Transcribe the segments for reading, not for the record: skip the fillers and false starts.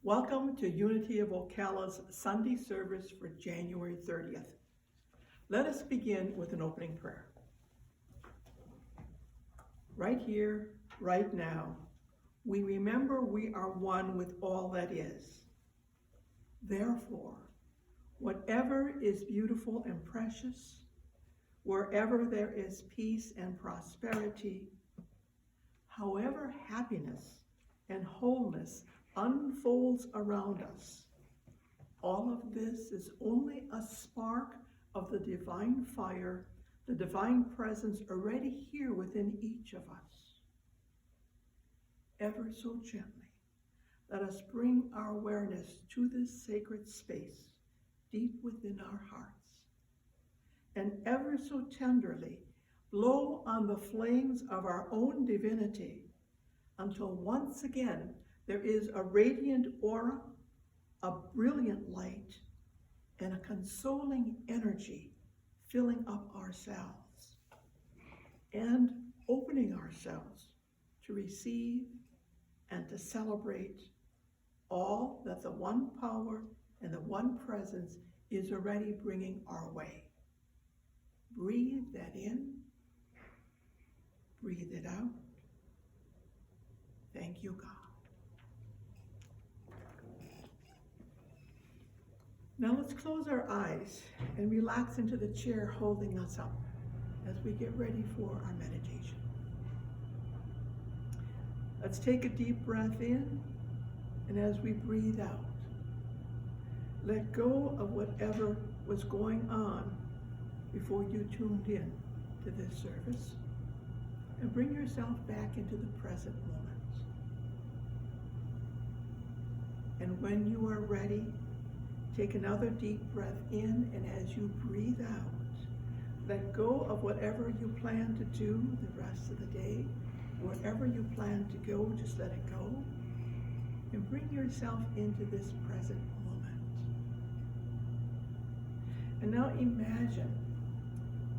Welcome to Unity of Ocala's Sunday service for January 30th. Let us begin with an opening prayer. Right here, right now, we remember we are one with all that is. Therefore, whatever is beautiful and precious, wherever there is peace and prosperity, however happiness and wholeness unfolds around us, all of this is only a spark of the divine fire, the divine presence already here within each of us. Ever so gently, let us bring our awareness to this sacred space deep within our hearts, and ever so tenderly blow on the flames of our own divinity until once again there is a radiant aura, a brilliant light, and a consoling energy filling up ourselves and opening ourselves to receive and to celebrate all that the one power and the one presence is already bringing our way. Breathe that in, breathe it out. Thank you, God. Now let's close our eyes and relax into the chair holding us up as we get ready for our meditation. Let's take a deep breath in, and as we breathe out, let go of whatever was going on before you tuned in to this service, and bring yourself back into the present moment. And when you are ready, take another deep breath in, and as you breathe out, let go of whatever you plan to do the rest of the day. Wherever you plan to go, just let it go, and bring yourself into this present moment. And now imagine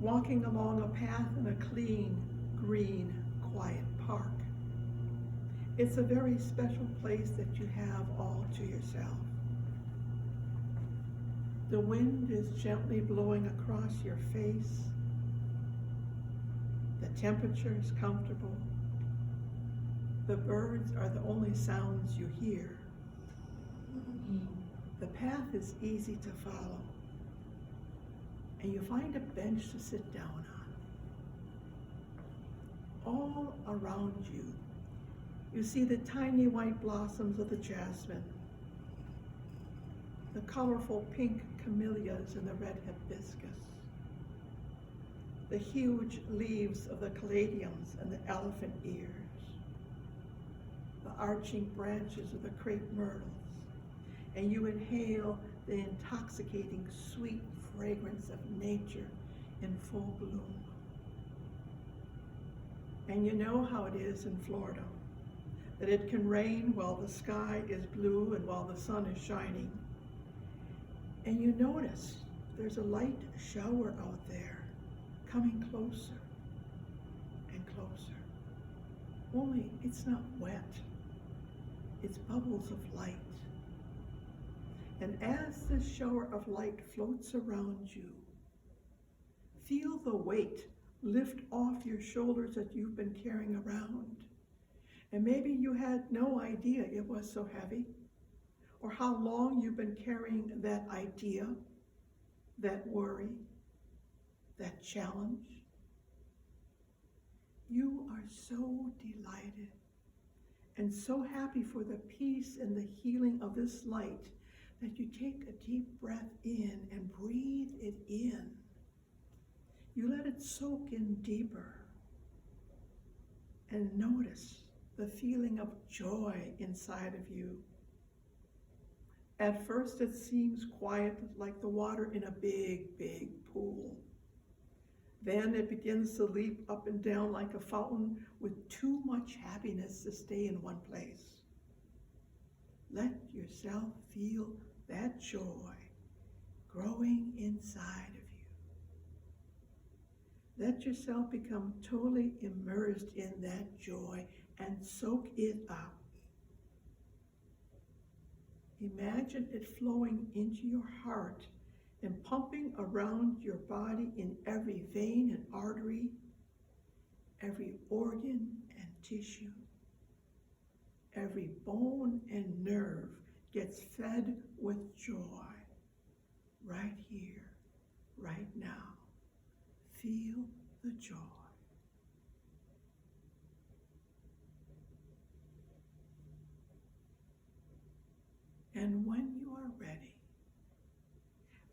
walking along a path in a clean, green, quiet park. It's a very special place that you have all to yourself. The wind is gently blowing across your face. The temperature is comfortable. The birds are the only sounds you hear. The path is easy to follow, and you find a bench to sit down on. All around you, you see the tiny white blossoms of the jasmine, the colorful pink camellias and the red hibiscus, the huge leaves of the caladiums and the elephant ears, the arching branches of the crepe myrtles, and you inhale the intoxicating sweet fragrance of nature in full bloom. And you know how it is in Florida, that it can rain while the sky is blue and while the sun is shining. And you notice there's a light shower out there coming closer and closer. Only it's not wet. It's bubbles of light. And as this shower of light floats around you, feel the weight lift off your shoulders that you've been carrying around. And maybe you had no idea it was so heavy, or how long you've been carrying that idea, that worry, that challenge. You are so delighted and so happy for the peace and the healing of this light that you take a deep breath in and breathe it in. You let it soak in deeper and notice the feeling of joy inside of you. At first it seems quiet like the water in a big, big pool. Then it begins to leap up and down like a fountain with too much happiness to stay in one place. Let yourself feel that joy growing inside of you. Let yourself become totally immersed in that joy and soak it up. Imagine it flowing into your heart and pumping around your body in every vein and artery, every organ and tissue. Every bone and nerve gets fed with joy right here, right now. Feel the joy. And when you are ready,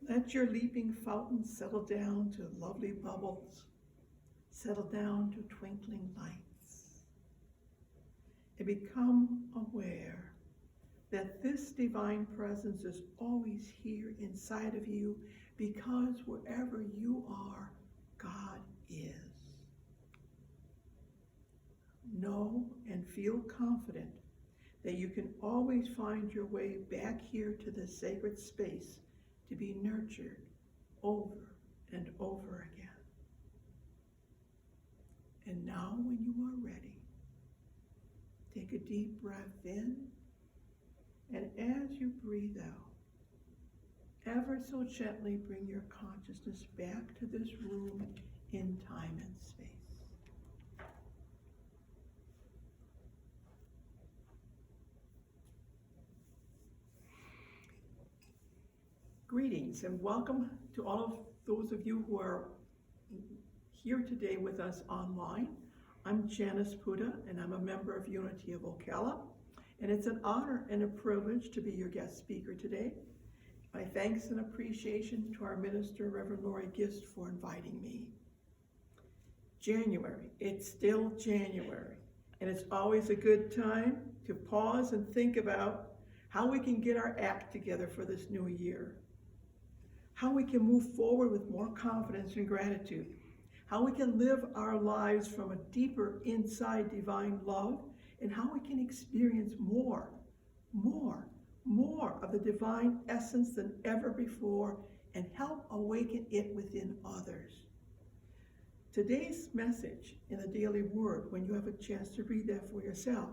let your leaping fountain settle down to lovely bubbles, settle down to twinkling lights, and become aware that this divine presence is always here inside of you, because wherever you are, God is. Know and feel confident that you can always find your way back here to this sacred space to be nurtured over and over again. And now when you are ready, take a deep breath in, and as you breathe out, ever so gently bring your consciousness back to this room in time and space. Greetings and welcome to all of those of you who are here today with us online. I'm Janice Puda, and I'm a member of Unity of Ocala, and it's an honor and a privilege to be your guest speaker today. My thanks and appreciation to our minister, Reverend Lori Gist, for inviting me. January, it's still January, and it's always a good time to pause and think about how we can get our act together for this new year, how we can move forward with more confidence and gratitude, how we can live our lives from a deeper inside divine love, and how we can experience more of the divine essence than ever before, and help awaken it within others. Today's message in the Daily Word, when you have a chance to read that for yourself,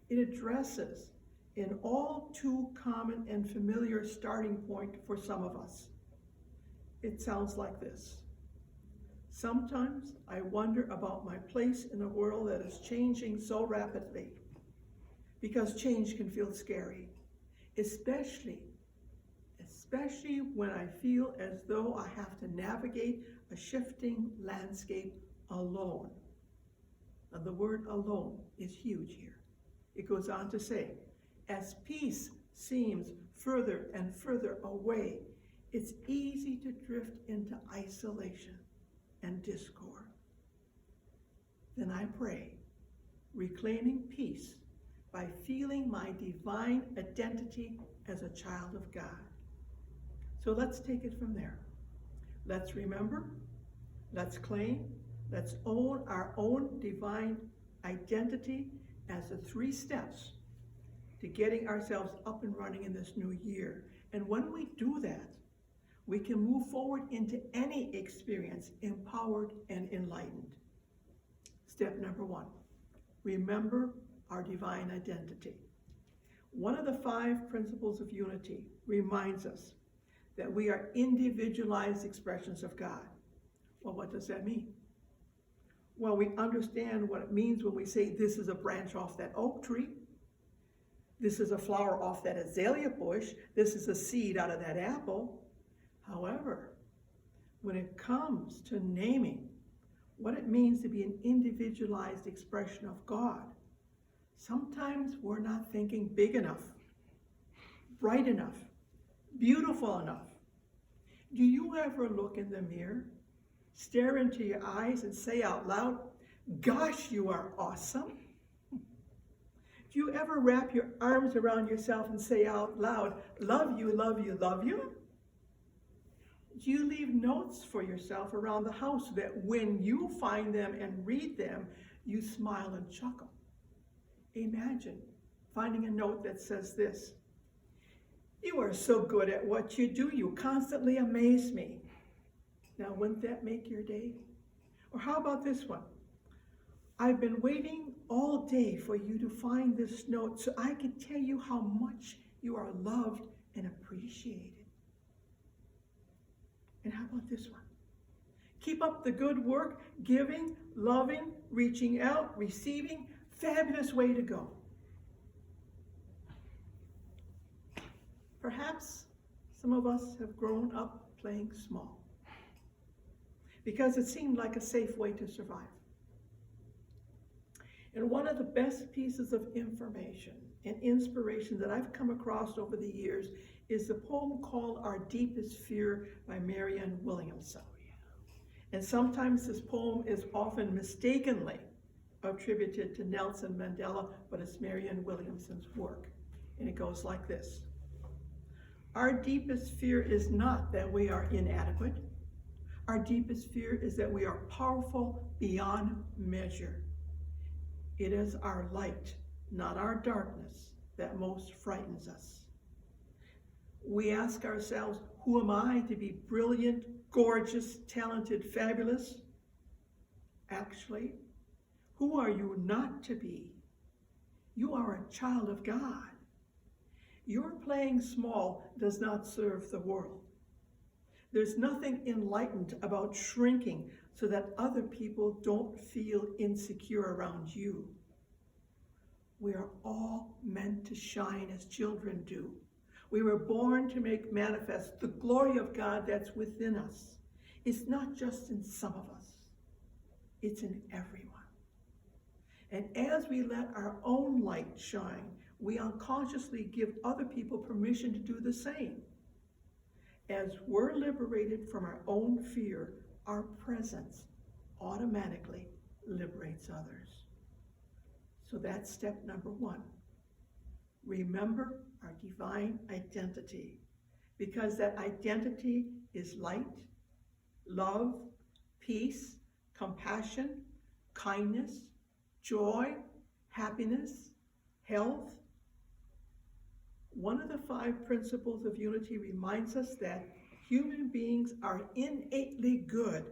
it addresses an all too common and familiar starting point for some of us. It sounds like this. Sometimes I wonder about my place in a world that is changing so rapidly, because change can feel scary, especially when I feel as though I have to navigate a shifting landscape alone. Now, the word alone is huge here. It goes on to say, as peace seems further and further away, it's easy to drift into isolation and discord. Then I pray, reclaiming peace by feeling my divine identity as a child of God. So let's take it from there. Let's remember, let's claim, let's own our own divine identity as the 3 steps to getting ourselves up and running in this new year. And when we do that, we can move forward into any experience empowered and enlightened. Step number 1, remember our divine identity. One of the 5 principles of unity reminds us that we are individualized expressions of God. Well, what does that mean? Well, we understand what it means when we say this is a branch off that oak tree, this is a flower off that azalea bush, this is a seed out of that apple. However, when it comes to naming what it means to be an individualized expression of God, sometimes we're not thinking big enough, bright enough, beautiful enough. Do you ever look in the mirror, stare into your eyes and say out loud, "Gosh, you are awesome"? Do you ever wrap your arms around yourself and say out loud, "Love you, love you, love you"? Do you leave notes for yourself around the house so that when you find them and read them, you smile and chuckle? Imagine finding a note that says this: "You are so good at what you do, you constantly amaze me." Now, wouldn't that make your day? Or how about this one? "I've been waiting all day for you to find this note so I could tell you how much You are loved and appreciated. And how about this one? Keep up the good work, giving, loving, reaching out, receiving. Fabulous way to go. Perhaps some of us have grown up playing small because it seemed like a safe way to survive. And one of the best pieces of information and inspiration that I've come across over the years is the poem called Our Deepest Fear by Marianne Williamson. And sometimes this poem is often mistakenly attributed to Nelson Mandela, but it's Marianne Williamson's work. And it goes like this. Our deepest fear is not that we are inadequate. Our deepest fear is that we are powerful beyond measure. It is our light, not our darkness, that most frightens us. We ask ourselves, who am I to be brilliant, gorgeous, talented, fabulous? Actually, who are you not to be? You are a child of God. Your playing small does not serve the world. There's nothing enlightened about shrinking so that other people don't feel insecure around you. We are all meant to shine as children do. We were born to make manifest the glory of God that's within us. It's not just in some of us. It's in everyone. And as we let our own light shine, we unconsciously give other people permission to do the same. As we're liberated from our own fear, our presence automatically liberates others. So that's step number one. Remember our divine identity, because that identity is light, love, peace, compassion, kindness, joy, happiness, health. One of the 5 principles of unity reminds us that human beings are innately good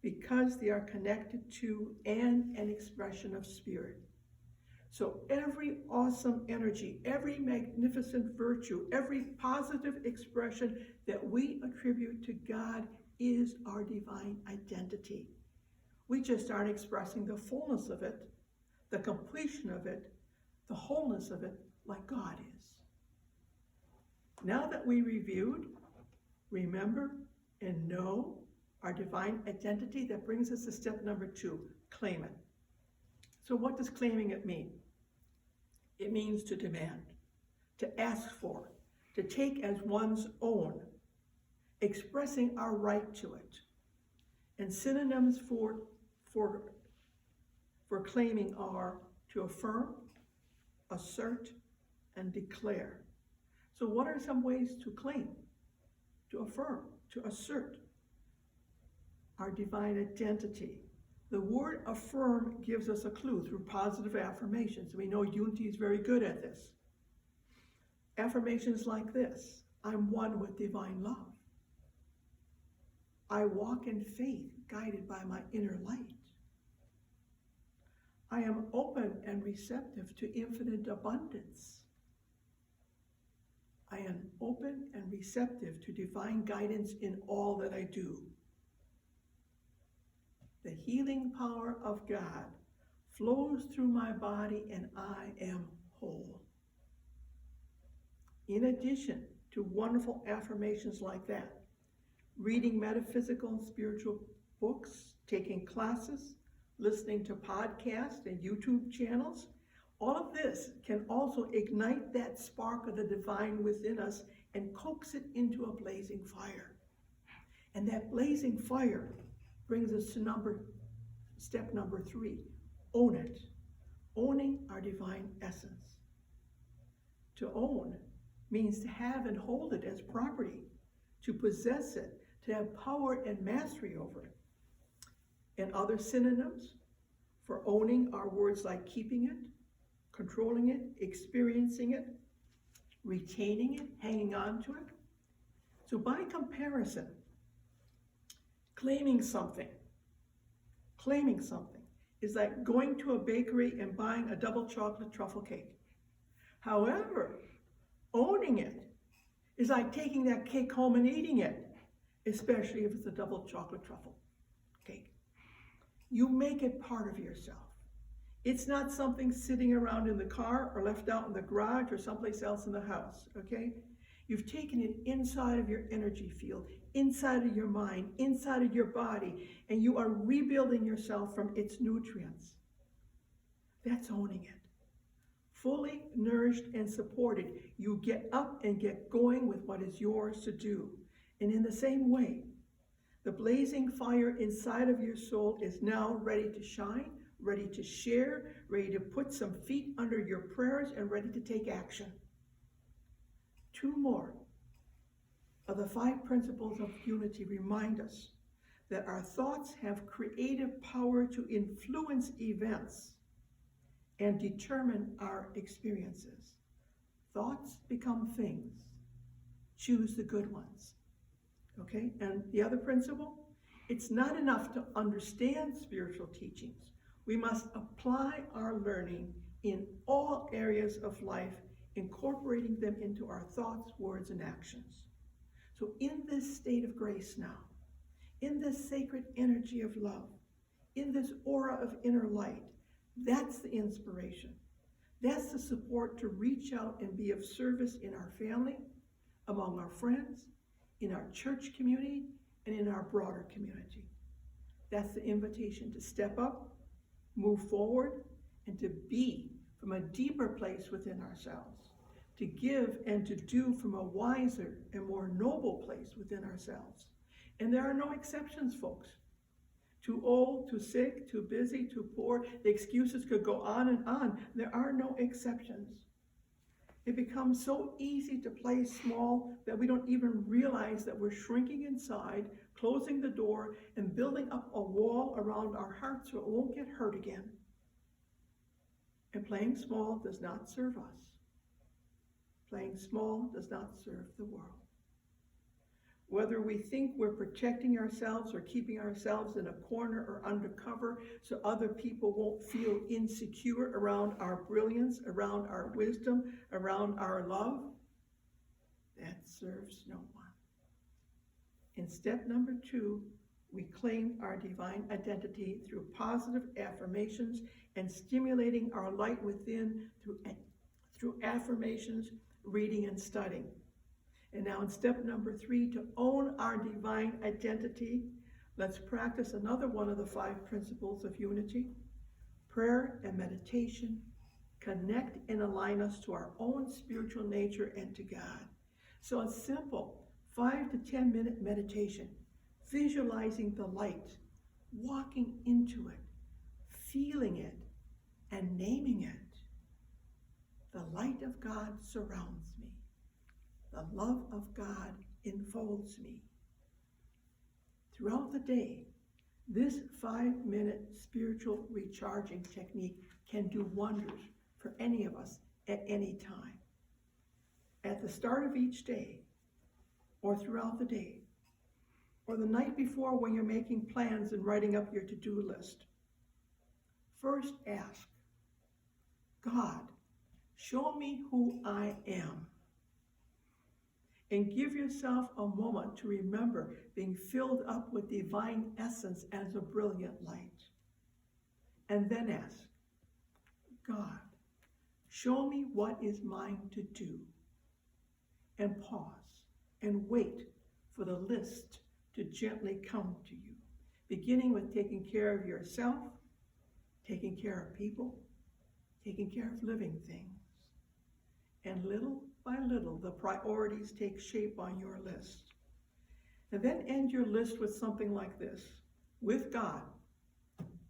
because they are connected to and an expression of spirit. So every awesome energy, every magnificent virtue, every positive expression that we attribute to God is our divine identity. We just aren't expressing the fullness of it, the completion of it, the wholeness of it like God is. Now that we reviewed, remember, and know our divine identity, that brings us to step number 2, claim it. So what does claiming it mean? It means to demand, to ask for, to take as one's own, expressing our right to it. And synonyms for claiming are to affirm, assert, and declare. So what are some ways to claim, to affirm, to assert our divine identity? The word affirm gives us a clue through positive affirmations. We know Unity is very good at this. Affirmations like this: I'm one with divine love. I walk in faith, guided by my inner light. I am open and receptive to infinite abundance. I am open and receptive to divine guidance in all that I do. The healing power of God flows through my body and I am whole. In addition to wonderful affirmations like that, reading metaphysical and spiritual books, taking classes, listening to podcasts and YouTube channels, all of this can also ignite that spark of the divine within us and coax it into a blazing fire. And that blazing fire brings us to step number 3, own it. Owning our divine essence. To own means to have and hold it as property, to possess it, to have power and mastery over it. And other synonyms for owning are words like keeping it, controlling it, experiencing it, retaining it, hanging on to it. So by comparison, claiming something is like going to a bakery and buying a double chocolate truffle cake. However, earning it. It's like taking that cake home and eating it, especially if it's a double chocolate truffle cake. You make it part of yourself. It's not something sitting around in the car or left out in the garage or someplace else in the house, okay? You've taken it inside of your energy field, inside of your mind, inside of your body, and you are rebuilding yourself from its nutrients. That's owning it. Fully nourished and supported, you get up and get going with what is yours to do. And in the same way, the blazing fire inside of your soul is now ready to shine, ready to share, ready to put some feet under your prayers, and ready to take action. 2 more of the 5 principles of unity remind us that our thoughts have creative power to influence events and determine our experiences. Thoughts become things. Choose the good ones. Okay? And the other principle, it's not enough to understand spiritual teachings. We must apply our learning in all areas of life, incorporating them into our thoughts, words, and actions. So in this state of grace now, in this sacred energy of love, in this aura of inner light, that's the inspiration. That's the support to reach out and be of service in our family, among our friends, in our church community, and in our broader community. That's the invitation to step up, move forward, and to be from a deeper place within ourselves, to give and to do from a wiser and more noble place within ourselves. And there are no exceptions, folks. Too old, too sick, too busy, too poor. The excuses could go on and on. There are no exceptions. It becomes so easy to play small that we don't even realize that we're shrinking inside, closing the door, and building up a wall around our hearts so it won't get hurt again. And playing small does not serve us. Playing small does not serve the world. Whether we think we're protecting ourselves or keeping ourselves in a corner or undercover so other people won't feel insecure around our brilliance, around our wisdom, around our love, that serves no one. In step number 2, we claim our divine identity through positive affirmations and stimulating our light within through affirmations, reading, and studying. And now in step number 3, to own our divine identity, let's practice another one of the 5 principles of unity. Prayer and meditation connect and align us to our own spiritual nature and to God. So it's simple, 5 to 10 minute meditation, visualizing the light, walking into it, feeling it, and naming it. The light of God surrounds me. The love of God enfolds me. Throughout the day, this 5-minute spiritual recharging technique can do wonders for any of us at any time. At the start of each day, or throughout the day, or the night before when you're making plans and writing up your to-do list, first ask, God, show me who I am. And give yourself a moment to remember being filled up with divine essence as a brilliant light. And then ask, God, show me what is mine to do. And pause and wait for the list to gently come to you, beginning with taking care of yourself, taking care of people, taking care of living things. And little by little, the priorities take shape on your list. And then end your list with something like this. With God,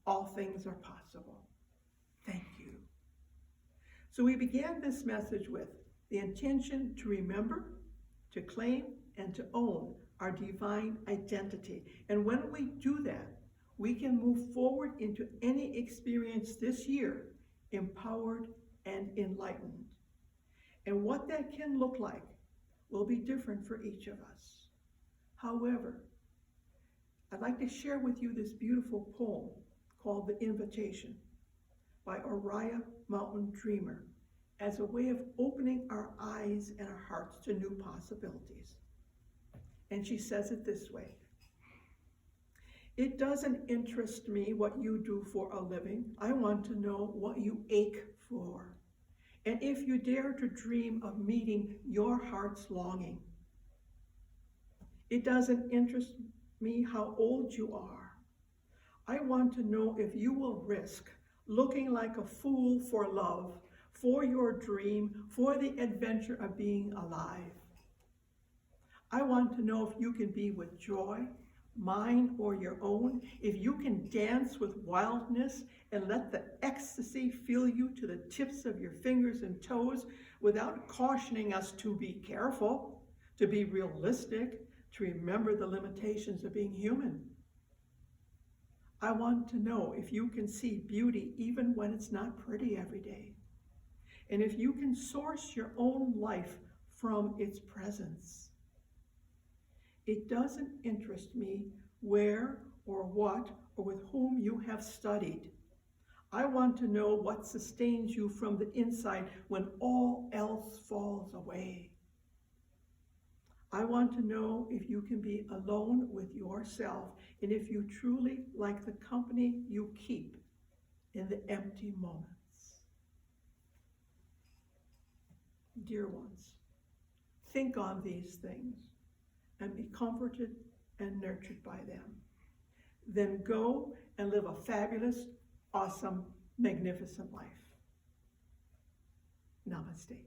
all things are possible. Thank you. So we began this message with the intention to remember, to claim, and to own our divine identity. And when we do that, we can move forward into any experience this year, empowered and enlightened. And what that can look like will be different for each of us. However, I'd like to share with you this beautiful poem called The Invitation by Uriah Mountain Dreamer. as a way of opening our eyes and our hearts to new possibilities. And she says it this way: it doesn't interest me what you do for a living. I want to know what you ache for. And if you dare to dream of meeting your heart's longing. It doesn't interest me how old you are. I want to know if you will risk looking like a fool for love, for your dream, for the adventure of being alive. I want to know if you can be with joy, mine or your own, if you can dance with wildness and let the ecstasy fill you to the tips of your fingers and toes without cautioning us to be careful, to be realistic, to remember the limitations of being human. I want to know if you can see beauty even when it's not pretty every day, and if you can source your own life from its presence. It doesn't interest me where or what or with whom you have studied. I want to know what sustains you from the inside when all else falls away. I want to know if you can be alone with yourself and if you truly like the company you keep in the empty moments. Dear ones, think on these things and be comforted and nurtured by them. Then go and live a fabulous, awesome, magnificent life. Namaste.